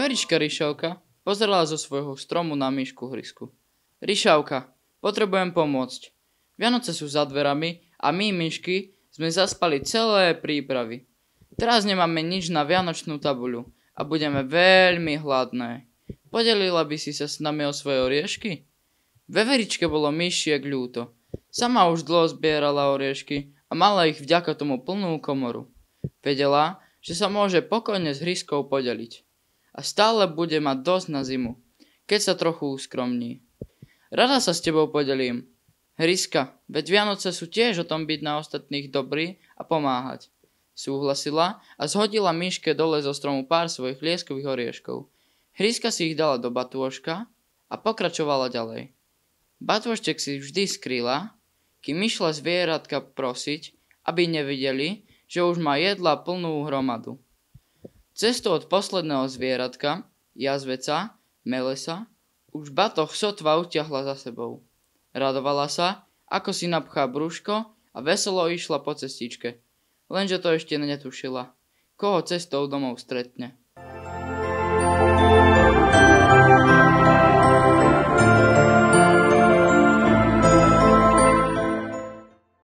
Veverička Ryšavka pozerala zo svojho stromu na myšku Hrysku. Ryšavka, potrebujem pomôcť. Vianoce sú za dverami a my, myšky, sme zaspali celé prípravy. Teraz nemáme nič na vianočnú tabuľu a budeme veľmi hladné. Podelila by si sa s nami o svoje oriešky? Veveričke bolo myšiek ľúto. Sama už dlho zbierala oriešky a mala ich vďaka tomu plnú komoru. Vedela, že sa môže pokojne s Hryskou podeliť. A stále bude mať dosť na zimu, keď sa trochu uskromní. Rada sa s tebou podelím. Hryska, veď Vianoce sú tiež o tom byť na ostatných dobrý a pomáhať. Súhlasila a zhodila myške dole zo stromu pár svojich lieskových orieškov. Hryska si ich dala do batôžka a pokračovala ďalej. Batôžtek si vždy skryla, kým išla zvieratka prosiť, aby nevideli, že už má jedla plnú hromadu. Cestu od posledného zvieratka, jazveca, Melesa, už batoh sotva utiahla za sebou. Radovala sa, ako si napchá brúško a veselo išla po cestičke. Lenže to ešte netušila, koho cestou domov stretne.